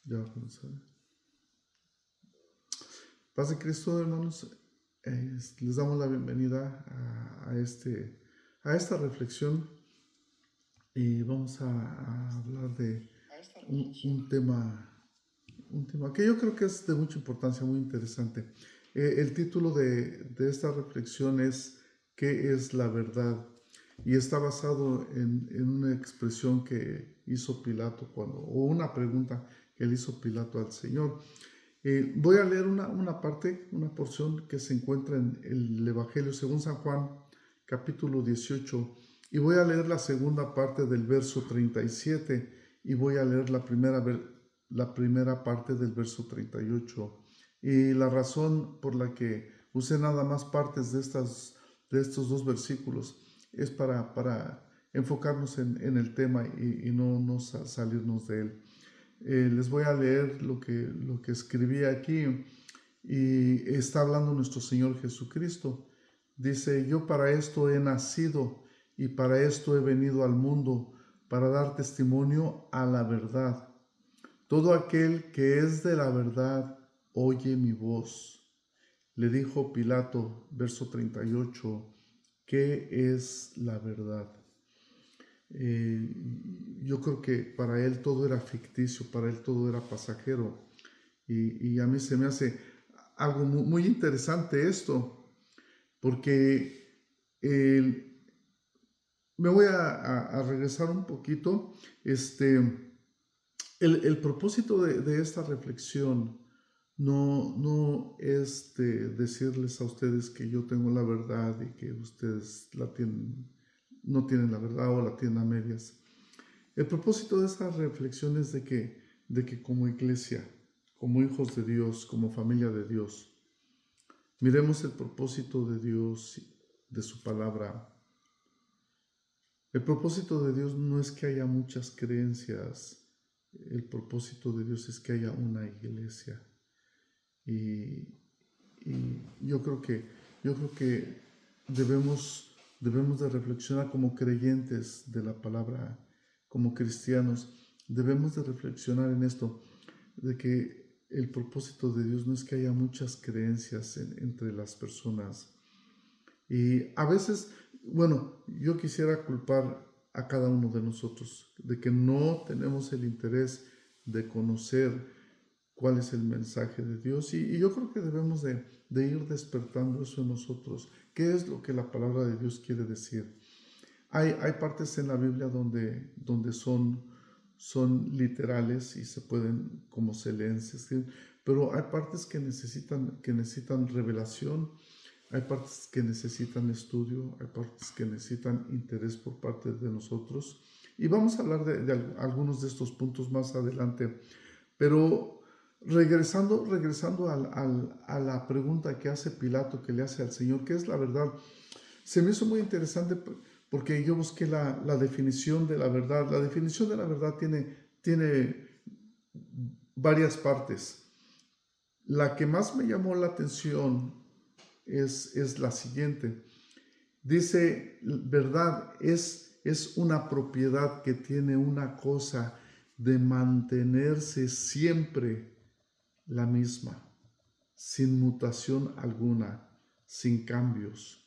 Ya va a comenzar. Paz de Cristo, hermanos. Les damos la bienvenida a esta reflexión y vamos a hablar de un tema que yo creo que es de mucha importancia, muy interesante. El título de esta reflexión es ¿qué es la verdad? Y está basado en una expresión que hizo Pilato o una pregunta que le hizo Pilato al Señor. Voy a leer una parte, una porción que se encuentra en el Evangelio según San Juan, capítulo 18, y voy a leer la segunda parte del verso 37 y voy a leer la primera parte del verso 38. Y la razón por la que usé nada más partes de estos dos versículos es para enfocarnos en el tema y no salirnos de él. Les voy a leer lo que escribí aquí y está hablando nuestro Señor Jesucristo. Dice, yo para esto he nacido y para esto he venido al mundo, para dar testimonio a la verdad. Todo aquel que es de la verdad oye mi voz. Le dijo Pilato, verso 38, ¿qué es la verdad? Yo creo que para él todo era ficticio, para él todo era pasajero. Y a mí se me hace algo muy interesante esto, porque me voy a regresar un poquito. El propósito de esta reflexión no es de decirles a ustedes que yo tengo la verdad y que ustedes no tienen la verdad o la tienen a medias. El propósito de esta reflexión es de que como iglesia, como hijos de Dios, como familia de Dios, miremos el propósito de Dios, de su palabra. El propósito de Dios no es que haya muchas creencias, el propósito de Dios es que haya una iglesia. Y yo creo que debemos de reflexionar como creyentes de la palabra, como cristianos, debemos de reflexionar en esto, de que el propósito de Dios no es que haya muchas creencias entre las personas. Y a veces, bueno, yo quisiera culpar a cada uno de nosotros de que no tenemos el interés de conocer cuál es el mensaje de Dios y yo creo que debemos de ir despertando eso en nosotros. ¿Qué es lo que la palabra de Dios quiere decir? Hay partes en la Biblia donde son literales y se pueden, como se leen, se escriben, pero hay partes que necesitan revelación, hay partes que necesitan estudio, hay partes que necesitan interés por parte de nosotros. Y vamos a hablar de algunos de estos puntos más adelante. Pero regresando a la pregunta que hace Pilato, que le hace al Señor, ¿qué es la verdad? Se me hizo muy interesante porque yo busqué la definición de la verdad. La definición de la verdad tiene varias partes. La que más me llamó la atención es la siguiente. Dice, verdad es una propiedad que tiene una cosa de mantenerse siempre la misma, sin mutación alguna, sin cambios.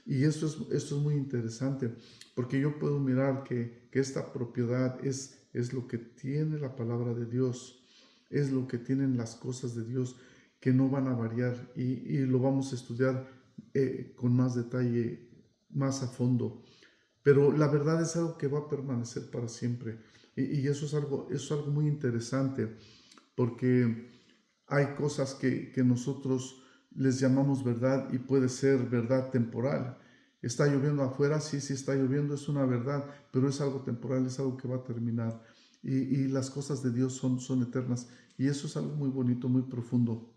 Y esto es muy interesante, porque yo puedo mirar que esta propiedad es lo que tiene la palabra de Dios, es lo que tienen las cosas de Dios que no van a variar y lo vamos a estudiar con más detalle, más a fondo. Pero la verdad es algo que va a permanecer para siempre. Y eso es algo muy interesante, porque hay cosas que nosotros les llamamos verdad y puede ser verdad temporal. Está lloviendo afuera, sí, sí está lloviendo, es una verdad, pero es algo temporal, es algo que va a terminar. Y las cosas de Dios son eternas. Y eso es algo muy bonito, muy profundo.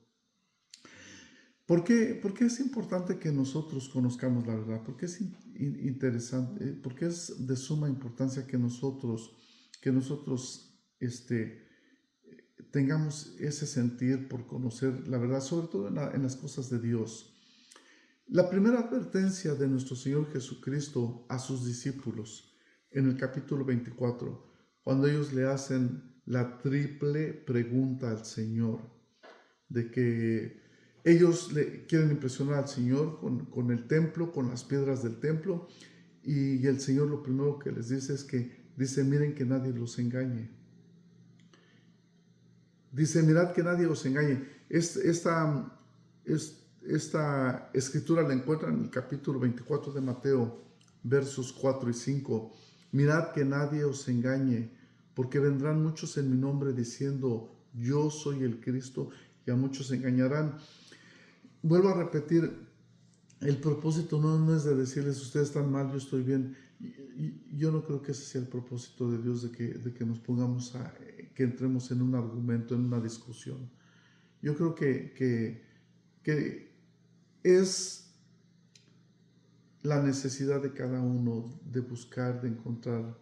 Por qué es importante que nosotros conozcamos la verdad? ¿Por qué es interesante? ¿Por qué es de suma importancia que nosotros tengamos ese sentir por conocer la verdad, sobre todo en las cosas de Dios? La primera advertencia de nuestro Señor Jesucristo a sus discípulos en el capítulo 24, cuando ellos le hacen la triple pregunta al Señor, de que ellos le quieren impresionar al Señor con el templo, con las piedras del templo, y el Señor lo primero que les dice es que dice, miren que nadie los engañe. Dice, mirad que nadie os engañe. Esta escritura la encuentran en el capítulo 24 de Mateo, versos 4 y 5. Mirad que nadie os engañe, porque vendrán muchos en mi nombre diciendo, yo soy el Cristo, y a muchos engañarán. Vuelvo a repetir, el propósito no es de decirles, ustedes están mal, yo estoy bien. Yo no creo que ese sea el propósito de Dios, de que nos pongamos que entremos en un argumento, en una discusión. Yo creo que es la necesidad de cada uno de buscar, de encontrar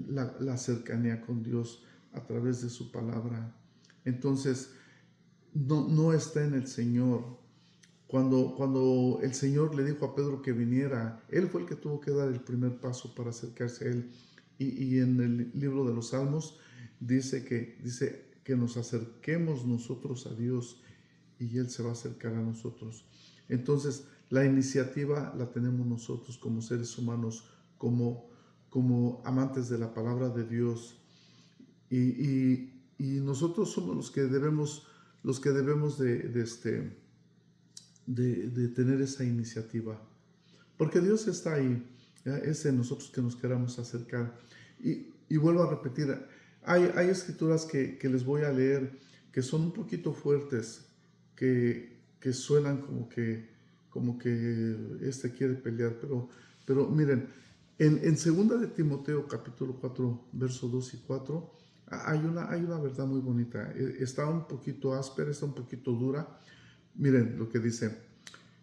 la cercanía con Dios a través de su palabra. Entonces, no está en el Señor. Cuando el Señor le dijo a Pedro que viniera, Él fue el que tuvo que dar el primer paso para acercarse a Él. Y en el libro de los Salmos dice que nos acerquemos nosotros a Dios y Él se va a acercar a nosotros. Entonces, la iniciativa la tenemos nosotros como seres humanos, como amantes de la palabra de Dios. Y nosotros somos los que debemos de tener esa iniciativa, porque Dios está ahí, es en nosotros que nos queramos acercar. Y vuelvo a repetir, hay escrituras que les voy a leer que son un poquito fuertes, que suenan como que quiere pelear, pero miren, en 2 de Timoteo capítulo 4, versos 2 y 4, hay una verdad muy bonita. Está un poquito áspera, está un poquito dura. Miren lo que dice.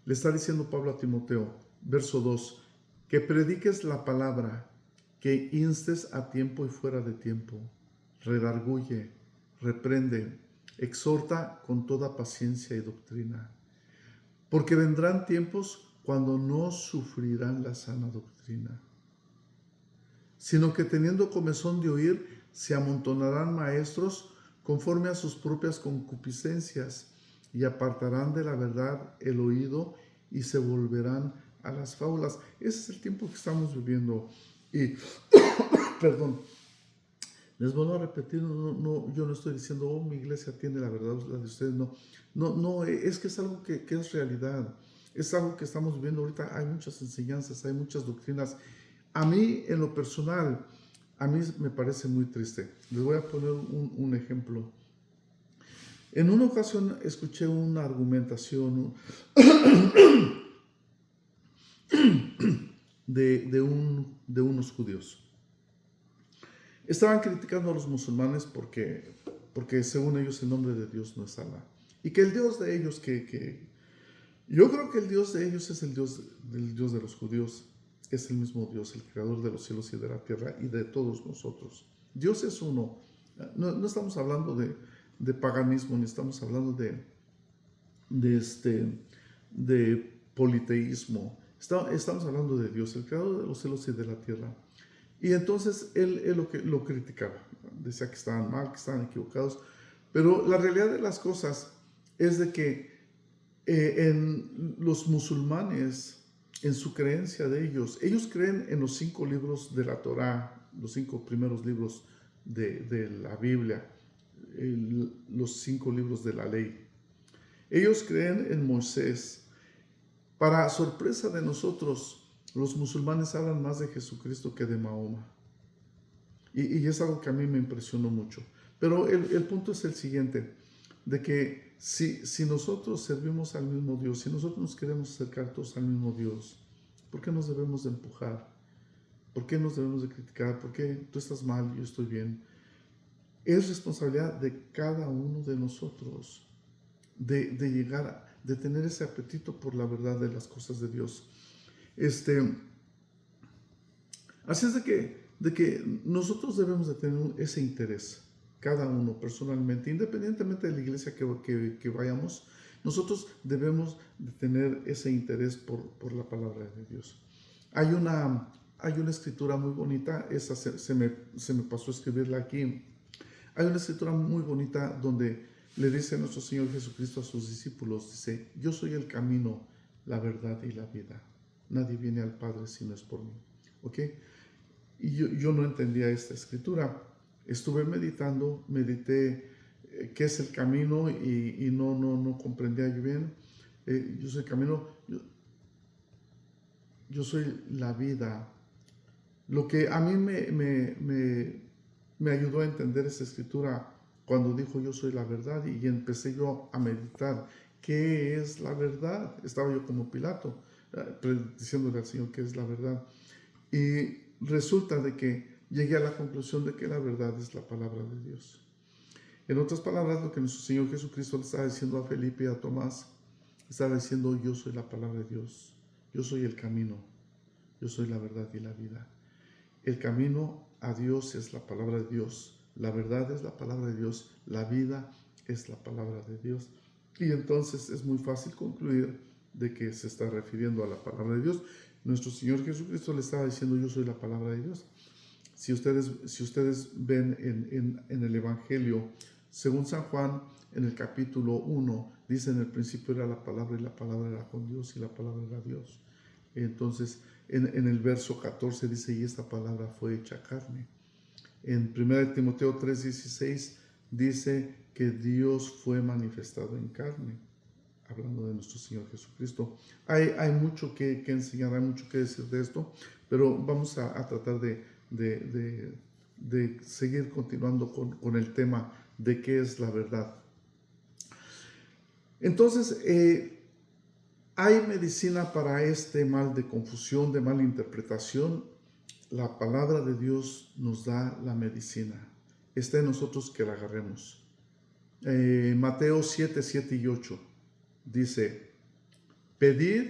Le está diciendo Pablo a Timoteo, verso 2, que prediques la palabra, que instes a tiempo y fuera de tiempo, redarguye, reprende, exhorta con toda paciencia y doctrina. Porque vendrán tiempos cuando no sufrirán la sana doctrina, sino que teniendo comezón de oír, se amontonarán maestros conforme a sus propias concupiscencias, y apartarán de la verdad el oído y se volverán a las fábulas. Ese es el tiempo que estamos viviendo. Y, perdón, les vuelvo a repetir, yo no estoy diciendo, oh, mi iglesia tiene la verdad, la de ustedes, no, es que es algo que es realidad, es algo que estamos viviendo ahorita. Hay muchas enseñanzas, hay muchas doctrinas. A mí, en lo personal, a mí me parece muy triste. Les voy a poner un ejemplo. En una ocasión escuché una argumentación de unos judíos. Estaban criticando a los musulmanes porque según ellos el nombre de Dios no es Alá. Y que el Dios de ellos, yo creo que el Dios de ellos es el Dios de los judíos. Es el mismo Dios, el creador de los cielos y de la tierra y de todos nosotros. Dios es uno. No estamos hablando de paganismo, ni estamos hablando de politeísmo. Estamos hablando de Dios, el creador de los cielos y de la tierra. Y entonces él lo criticaba, decía que estaban mal, que estaban equivocados, pero la realidad de las cosas es de que en los musulmanes, en su creencia de ellos creen en los 5 libros de la Torá, los 5 primeros libros de la Biblia, los 5 libros de la ley. Ellos creen en Moisés. Para sorpresa de nosotros, los musulmanes hablan más de Jesucristo que de Mahoma. Y es algo que a mí me impresionó mucho. Pero el punto es el siguiente, de que si nosotros servimos al mismo Dios, si nosotros nos queremos acercar todos al mismo Dios, ¿por qué nos debemos de empujar? ¿Por qué nos debemos de criticar? ¿Por qué tú estás mal y yo estoy bien? Es responsabilidad de cada uno de nosotros de llegar de tener ese apetito por la verdad de las cosas de Dios. Así es de que nosotros debemos de tener ese interés, cada uno personalmente, independientemente de la iglesia que vayamos, nosotros debemos de tener ese interés por la palabra de Dios. Hay una escritura muy bonita, esa se me pasó a escribirla aquí. Hay una escritura muy bonita donde le dice nuestro Señor Jesucristo a sus discípulos, dice, yo soy el camino, la verdad y la vida. Nadie viene al Padre si no es por mí. ¿Ok? Y yo no entendía esta escritura. Estuve meditando, medité qué es el camino y no comprendía yo bien. Yo soy el camino, yo soy la vida. Lo que a mí me ayudó a entender esa escritura cuando dijo yo soy la verdad y empecé yo a meditar qué es la verdad. Estaba yo como Pilato diciéndole al Señor qué es la verdad. Y resulta de que llegué a la conclusión de que la verdad es la palabra de Dios. En otras palabras, lo que nuestro Señor Jesucristo le estaba diciendo a Felipe y a Tomás, estaba diciendo yo soy la palabra de Dios, yo soy el camino, yo soy la verdad y la vida. El camino a Dios es la palabra de Dios, la verdad es la palabra de Dios, la vida es la palabra de Dios. Y entonces es muy fácil concluir de que se está refiriendo a la palabra de Dios. Nuestro Señor Jesucristo le estaba diciendo yo soy la palabra de Dios. Si ustedes ven en el Evangelio, según San Juan, en el capítulo 1, dice en el principio era la palabra y la palabra era con Dios y la palabra era Dios. Entonces, en el verso 14 dice, y esta palabra fue hecha carne. En 1 Timoteo 3:16 dice que Dios fue manifestado en carne, hablando de nuestro Señor Jesucristo. Hay mucho que enseñar, hay mucho que decir de esto, pero vamos a tratar de seguir continuando con el tema de qué es la verdad. Entonces, hay medicina para este mal de confusión, de mala interpretación. La palabra de Dios nos da la medicina. Está en nosotros que la agarremos. Mateo 7, 7 y 8 dice, pedid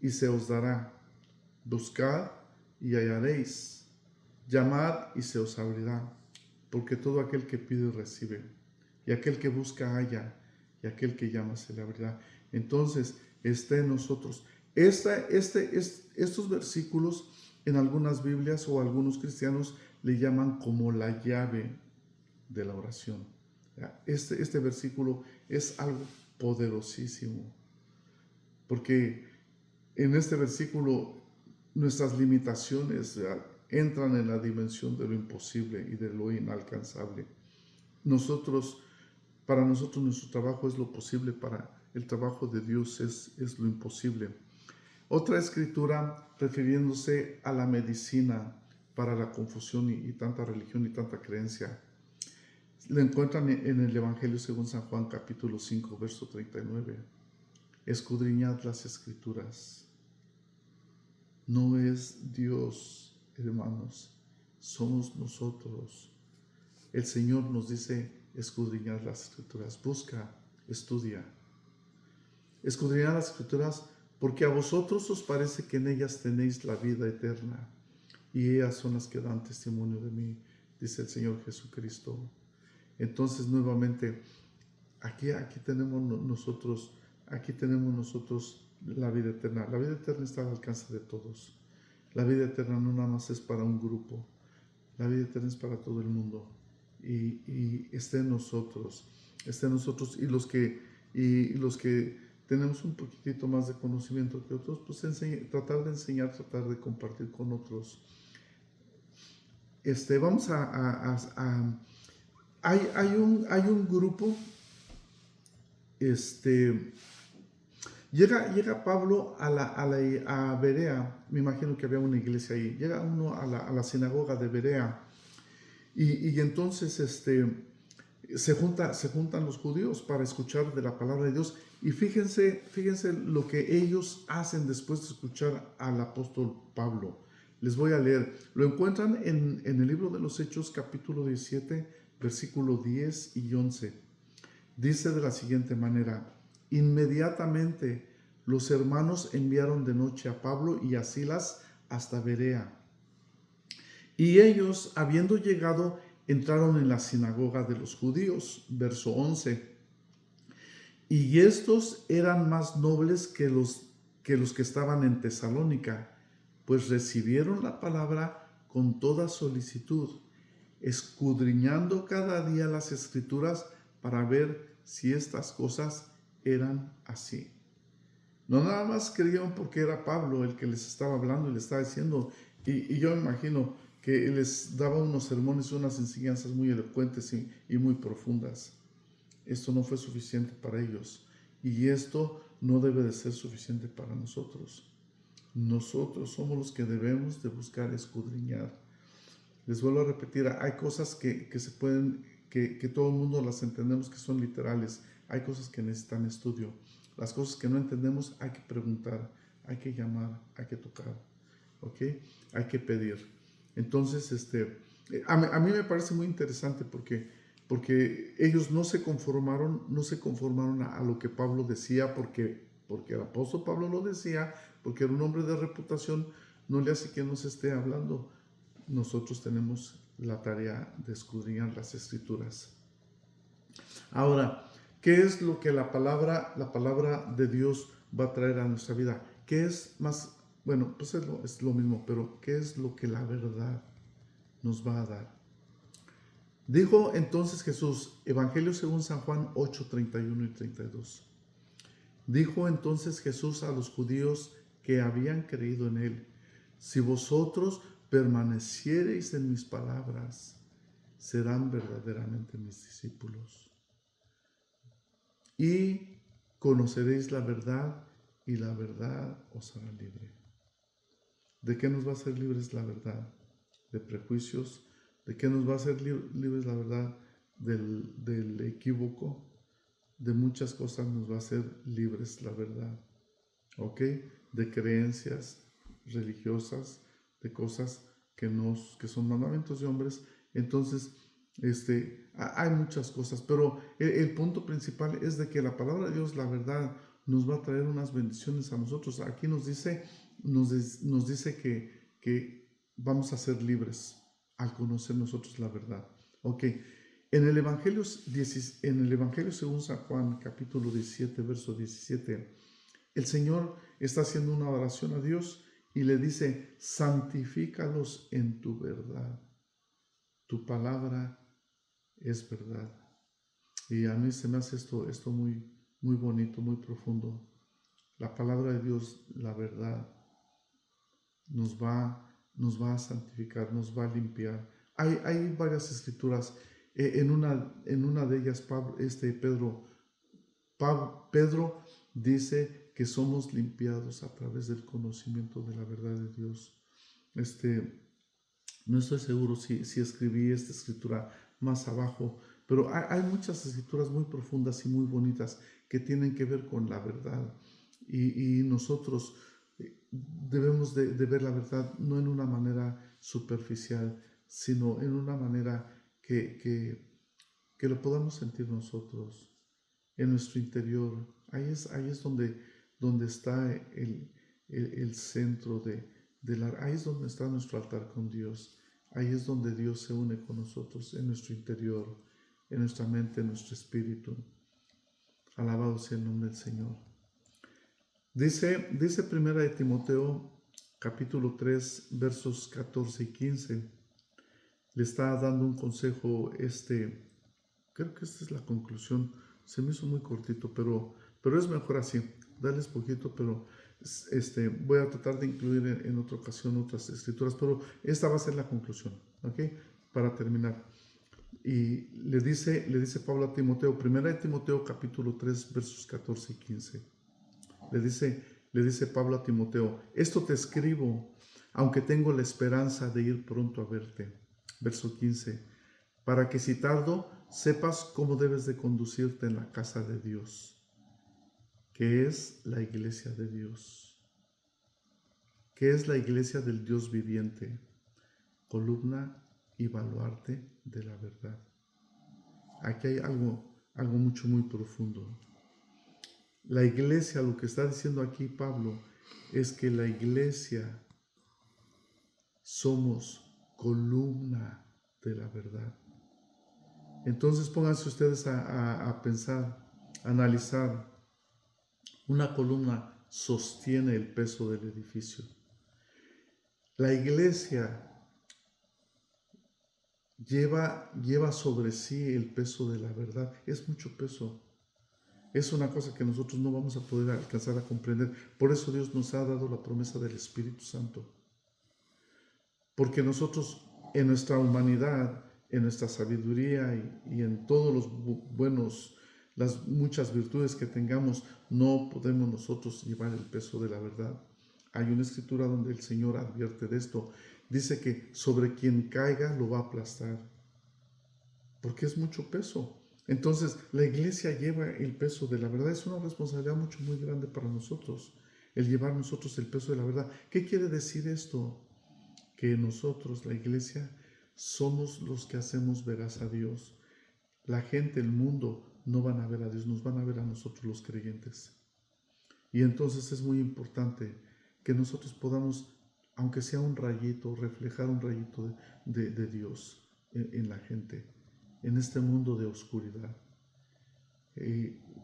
y se os dará, buscad y hallaréis, llamad y se os abrirá, porque todo aquel que pide recibe, y aquel que busca halla, y aquel que llama se le abrirá. Entonces, está en nosotros. Estos versículos en algunas Biblias o algunos cristianos le llaman como la llave de la oración. Este versículo es algo poderosísimo, porque en este versículo nuestras limitaciones entran en la dimensión de lo imposible y de lo inalcanzable. Para nosotros nuestro trabajo es lo posible, para el trabajo de Dios es lo imposible. Otra escritura refiriéndose a la medicina para la confusión y tanta religión y tanta creencia. La encuentran en el Evangelio según San Juan capítulo 5, verso 39. Escudriñad las escrituras. No es Dios, hermanos, somos nosotros. El Señor nos dice escudriñad las escrituras. Busca, estudia. Escudriñad las escrituras porque a vosotros os parece que en ellas tenéis la vida eterna, y ellas son las que dan testimonio de mí, dice el Señor Jesucristo. Entonces, nuevamente, aquí tenemos nosotros la vida eterna. La vida eterna está al alcance de todos. La vida eterna no nada más es para un grupo. La vida eterna es para todo el mundo. Y está en nosotros. Está en nosotros. Y los que tenemos un poquitito más de conocimiento que otros, pues tratar de enseñar, tratar de compartir con otros. Vamos hay un grupo, llega Pablo a Berea, me imagino que había una iglesia ahí, llega uno a la sinagoga de Berea, y entonces se juntan los judíos para escuchar de la palabra de Dios. Y fíjense lo que ellos hacen después de escuchar al apóstol Pablo. Les voy a leer. Lo encuentran en el libro de los Hechos, capítulo 17, versículo 10 y 11. Dice de la siguiente manera: inmediatamente los hermanos enviaron de noche a Pablo y a Silas hasta Berea. Y ellos, habiendo llegado, entraron en la sinagoga de los judíos. Verso 11. Y estos eran más nobles que los que estaban en Tesalónica, pues recibieron la palabra con toda solicitud escudriñando cada día las Escrituras para ver si estas cosas eran así. No nada más creyeron porque era Pablo el que les estaba hablando y les estaba diciendo, y yo me imagino que les daba unos sermones, unas enseñanzas muy elocuentes y muy profundas. Esto no fue suficiente para ellos, y esto no debe de ser suficiente para nosotros. Nosotros somos los que debemos de buscar escudriñar. Les vuelvo a repetir, hay cosas que se pueden, que todo el mundo las entendemos que son literales. Hay cosas que necesitan estudio. Las cosas que no entendemos hay que preguntar, hay que llamar, hay que tocar, ¿ok? Hay que pedir. Entonces, a mí me parece muy interesante porque ellos no se conformaron a lo que Pablo decía, porque el apóstol Pablo lo decía, porque era un hombre de reputación, no le hace que nos esté hablando. Nosotros tenemos la tarea de escudriñar las Escrituras. Ahora, ¿qué es lo que la palabra de Dios va a traer a nuestra vida? ¿Qué es más? Bueno, pues es lo mismo, pero ¿qué es lo que la verdad nos va a dar? Dijo entonces Jesús, Evangelio según San Juan 8, 31 y 32. Dijo entonces Jesús a los judíos que habían creído en él, si vosotros permaneciereis en mis palabras, serán verdaderamente mis discípulos. Y conoceréis la verdad, y la verdad os hará libre. ¿De qué nos va a hacer libres la verdad? De prejuicios. ¿De qué nos va a hacer libres la verdad? Del equívoco. De muchas cosas nos va a hacer libres la verdad. ¿Ok? De creencias religiosas, de cosas que son mandamientos de hombres. Entonces, hay muchas cosas, pero el punto principal es de que la palabra de Dios, la verdad, nos va a traer unas bendiciones a nosotros. Aquí nos dice que vamos a ser libres al conocer nosotros la verdad. Ok, en el Evangelio según San Juan, capítulo 17, verso 17, el Señor está haciendo una oración a Dios y le dice, santifícalos en tu verdad. Tu palabra es verdad. Y a mí se me hace esto muy, muy bonito, muy profundo. La palabra de Dios, la verdad, nos va a santificar, nos va a limpiar. Hay varias escrituras. En una de ellas, Pedro dice que somos limpiados a través del conocimiento de la verdad de Dios. No estoy seguro si escribí esta escritura más abajo, pero hay muchas escrituras muy profundas y muy bonitas que tienen que ver con la verdad. Y nosotros debemos de ver la verdad no en una manera superficial, sino en una manera que lo podamos sentir nosotros, en nuestro interior. Ahí es donde está el centro ahí es donde está nuestro altar con Dios. Ahí es donde Dios se une con nosotros, en nuestro interior, en nuestra mente, en nuestro espíritu. Alabado sea el nombre del Señor. Dice primera de Timoteo, capítulo 3, versos 14 y 15. Le está dando un consejo, creo que esta es la conclusión. Se me hizo muy cortito, pero es mejor así, darles poquito, pero voy a tratar de incluir en otra ocasión otras escrituras, pero esta va a ser la conclusión, ¿ok? Para terminar. Y le dice Pablo a Timoteo, primera de Timoteo capítulo 3, versos 14 y 15. Le dice Pablo a Timoteo, esto te escribo, aunque tengo la esperanza de ir pronto a verte. Verso 15, para que si tardo, sepas cómo debes de conducirte en la casa de Dios, que es la iglesia de Dios, que es la iglesia del Dios viviente, columna y baluarte de la verdad. Aquí hay algo mucho muy profundo. La iglesia, lo que está diciendo aquí Pablo, es que la iglesia somos columna de la verdad. Entonces pónganse ustedes a pensar, a analizar. Una columna sostiene el peso del edificio. La iglesia lleva sobre sí el peso de la verdad. Es mucho peso. Es una cosa que nosotros no vamos a poder alcanzar a comprender. Por eso Dios nos ha dado la promesa del Espíritu Santo. Porque nosotros en nuestra humanidad, en nuestra sabiduría y en todos los buenos, las muchas virtudes que tengamos, no podemos nosotros llevar el peso de la verdad. Hay una escritura donde el Señor advierte de esto. Dice que sobre quien caiga lo va a aplastar, porque es mucho peso. Entonces, la iglesia lleva el peso de la verdad. Es una responsabilidad muy grande para nosotros, el llevar nosotros el peso de la verdad. ¿Qué quiere decir esto? Que nosotros, la iglesia, somos los que hacemos veraz a Dios. La gente, el mundo, no van a ver a Dios, nos van a ver a nosotros los creyentes. Y entonces es muy importante que nosotros podamos, aunque sea un rayito, reflejar un rayito de Dios en la gente, en este mundo de oscuridad.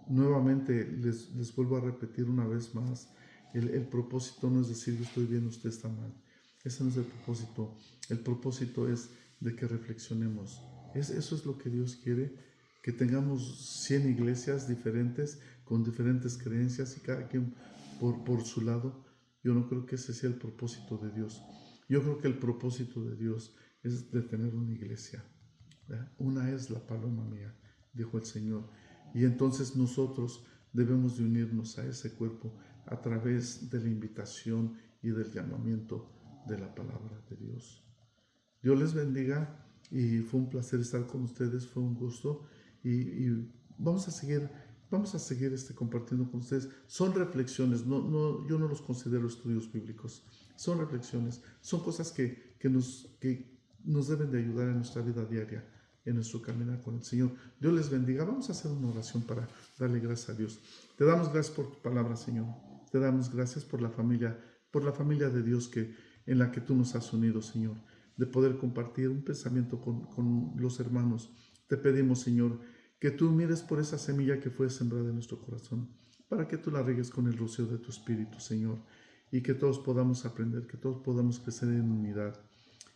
Nuevamente les vuelvo a repetir una vez más, el propósito no es decir yo estoy bien, usted está mal. Ese no es el propósito. El propósito es de que reflexionemos. Eso es lo que Dios quiere, que tengamos 100 iglesias diferentes, con diferentes creencias y cada quien por su lado. Yo no creo que ese sea el propósito de Dios. Yo creo que el propósito de Dios es de tener una iglesia. ¿Verdad? Una es la paloma mía, dijo el Señor. Y entonces nosotros debemos de unirnos a ese cuerpo a través de la invitación y del llamamiento de la palabra de Dios. Dios les bendiga y fue un placer estar con ustedes, fue un gusto y vamos a seguir compartiendo con ustedes. Son reflexiones, yo no los considero estudios bíblicos, son reflexiones, son cosas que nos deben de ayudar en nuestra vida diaria, en nuestro caminar con el Señor. Dios les bendiga. Vamos a hacer una oración para darle gracias a Dios. Te damos gracias por tu palabra, Señor. Te damos gracias por la familia de Dios en la que tú nos has unido, Señor, de poder compartir un pensamiento con los hermanos. Te pedimos, Señor, que tú mires por esa semilla que fue sembrada en nuestro corazón, para que tú la riegues con el rocío de tu Espíritu, Señor, y que todos podamos aprender, que todos podamos crecer en unidad.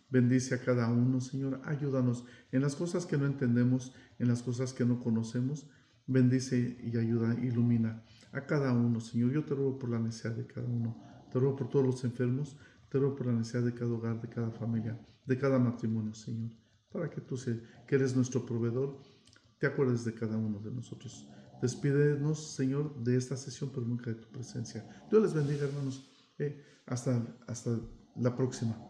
Bendice a cada uno, Señor. Ayúdanos en las cosas que no entendemos, en las cosas que no conocemos. Bendice y ayuda, ilumina a cada uno, Señor. Yo te ruego por la necesidad de cada uno. Te ruego por todos los enfermos. Te ruego por la necesidad de cada hogar, de cada familia, de cada matrimonio, Señor. Para que tú, que eres nuestro proveedor, te acuerdes de cada uno de nosotros. Despídenos, Señor, de esta sesión, pero nunca de tu presencia. Dios les bendiga, hermanos. Hasta la próxima.